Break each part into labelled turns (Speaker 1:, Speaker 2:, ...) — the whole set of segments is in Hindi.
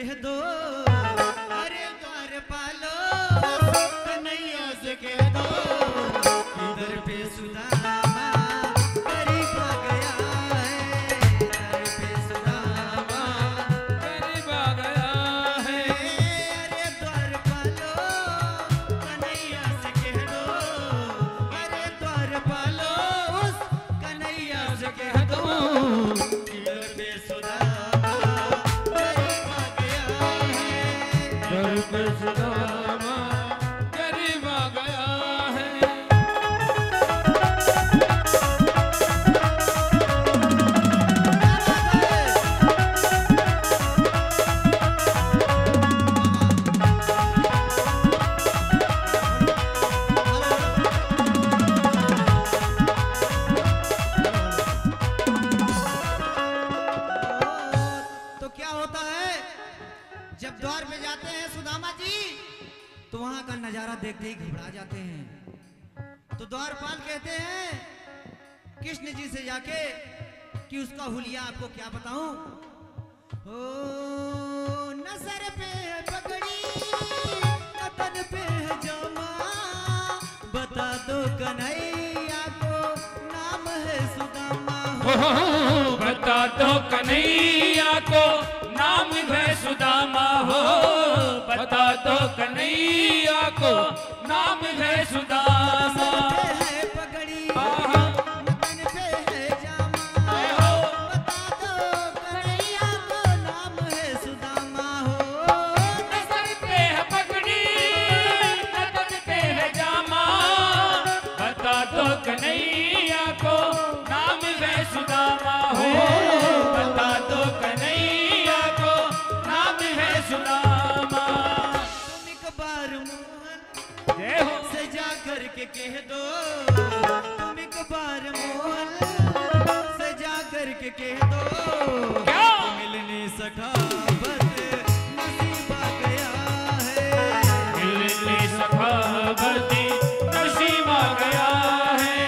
Speaker 1: कह दो, अरे द्वारपालो कन्हैया से कह दो, इधर पे सुदामा करीब आ गया है, इधर पे सुदामा करीब आ गया है। अरे द्वारपालो कन्हैया से कह दो, अरे द्वारपालो उस कन्हैया से कह दो, इधर पे सुदामा करीब आ गया है, इधर पे सुदामा करीब आ गया है। तो क्या होता है जब द्वार पे जाते हैं सुदामा जी, तो वहां का नजारा देखते ही घबरा जाते हैं। तो द्वारपाल कहते हैं कृष्ण जी से जाके कि उसका हुलिया आपको क्या बताऊं। ओ न सर पे है पगड़ी न तन पे है जामा, बता दो कन्हैया को नाम है सुदामा।
Speaker 2: हो बता दो कन्हैया को नाम है सुदामा, हो बता दो कन्हैया को नाम है सुदामा।
Speaker 1: है पगड़ी न तन पे है जामा, बता दो कन्हैया को नाम है सुदामा। हो
Speaker 2: न सर पे है पगड़ी न तन पे है जामा, बता दो कन्हैया को नाम है सुदामा, हो बता दो कन्हैया को नाम है सुदामा।
Speaker 1: तुम एक बार मोहन
Speaker 2: जय हो
Speaker 1: से जा करके कह दो, तुम एक बार मोहन से जा करके कह दो,
Speaker 2: क्या?
Speaker 1: मिलने सखावत नसीब आ गया है,
Speaker 2: मिलने सखावती नसीब आ गया है।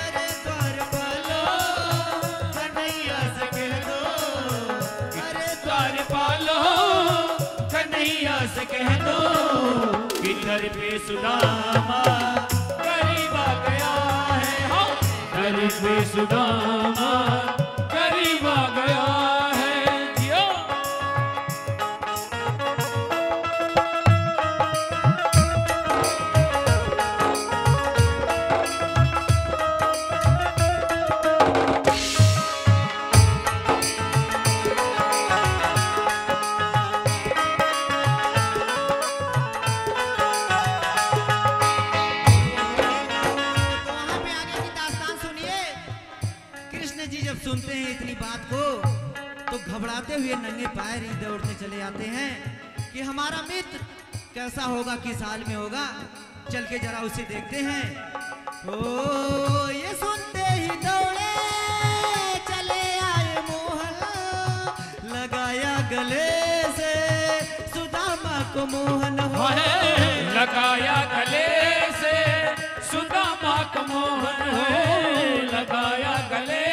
Speaker 1: अरे द्वारपालो कन्हैया से कह दो, अरे
Speaker 2: द्वारपालो कन्हैया से कह दो, इधर पे सुदामा करीब आ गया है, हाँ इधर पे सुदामा करीब आ गया है। जियो।
Speaker 1: तो वहां पे आगे की दास्तान सुनिए। कृष्ण जी जब सुनते हैं इतनी बात को तो घबराते हुए नंगे पैर ही दौड़ते चले आते हैं कि हमारा मित्र कैसा होगा, किस हाल में होगा, चल के जरा उसे देखते हैं। ओ ये सुनते ही दौड़े चले आए मोहन, लगाया गले से सुदामा को मोहन। हो
Speaker 2: लगाया गले से सुदामा को मोहन, हो लगाया गले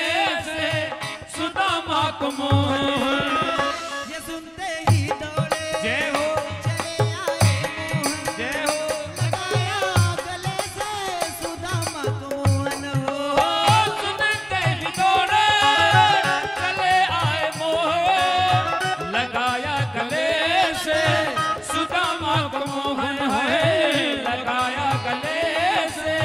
Speaker 2: से सुदामा को मोहन।
Speaker 1: ये सुनते ही दौड़े
Speaker 2: जय हो
Speaker 1: चले आए मोहन,
Speaker 2: जय हो
Speaker 1: लगाया गले से सुदामा को मोहन। हो
Speaker 2: सुनते ही दौड़े चले आए मोहन, लगाया गले से सुदामा को मोहन, है लगाया गले से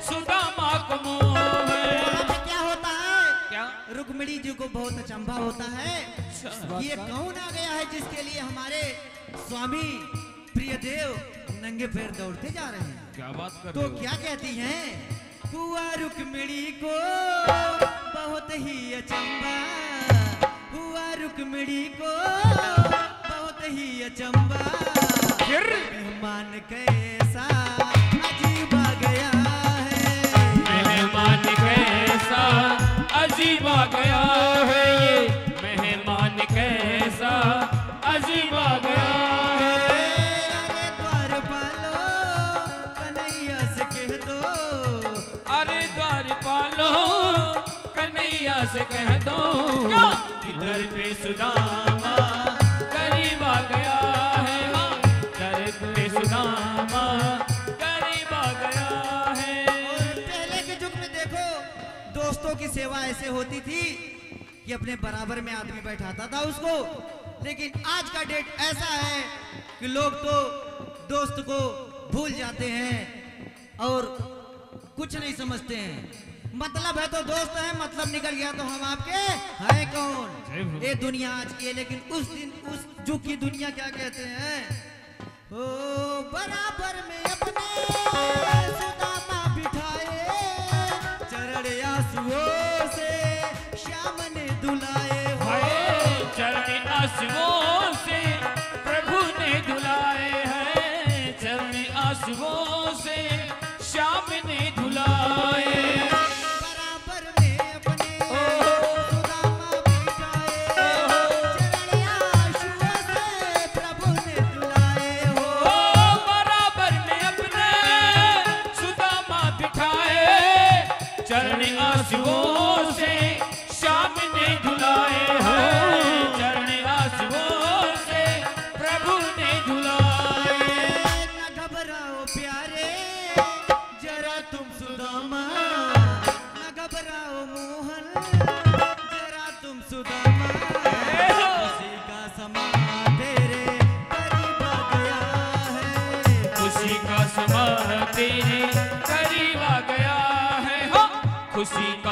Speaker 2: सुदामा को मोहन।
Speaker 1: वहाँ पे क्या होता है,
Speaker 2: क्या?
Speaker 1: रुक्मिणी जी को बहुत अचंभा होता है, ये कौन आ गया है जिसके लिए हमारे स्वामी प्रियदेव नंगे पैर दौड़ते जा रहे हैं।
Speaker 2: क्या बात कर
Speaker 1: तो क्या कहती हैं, हुआ रुक्मिणी को बहुत ही अचंभा, हुआ रुक्मिणी को बहुत ही अचंभा, मेहमान कैसा अजीब आ गया है,
Speaker 2: मेहमान कैसा अजीब आ गया है, ये मेहमान कैसा अजीब आ गया है।
Speaker 1: अरे द्वारपालो कन्हैया से कह दो,
Speaker 2: अरे द्वारपालो कन्हैया से कह दो, इधर पे सुदामा करीब
Speaker 1: सेवा ऐसे होती थी कि अपने बराबर में आदमी बैठाता था उसको। लेकिन आज का डेट ऐसा है कि लोग तो दोस्त को भूल जाते हैं और कुछ नहीं समझते हैं। मतलब है तो दोस्त है, मतलब निकल गया तो हम आपके हैं कौन। ये दुनिया आज की है, लेकिन उस दिन उस जुग की दुनिया क्या कहते हैं, ओ बराबर में अपने सुदामा बिठाए, चरण आंसुओं से श्याम ने दुलाए।
Speaker 2: चरण आंसुओं से प्रभु ने दुलाए हैं, चरण आंसुओं से श्याम ने दुलाए।
Speaker 1: बराबर में अपने सुदामा बिठाए, चरण आंसुओं से प्रभु ने दुलाए हो।
Speaker 2: बराबर में अपने सुदामा बिठाए, चरण आंसुओं से श्याम ने दुलाए हैं, चरण आंसुओं से प्रभु ने दुलाए।
Speaker 1: न घबराओ प्यारे जरा तुम सुदामा, न घबराओ मोहन जरा तुम सुदामा, खुशी का समा तेरे करीब आ गया है,
Speaker 2: खुशी का समा तेरे करीब आ गया है, हो खुशी का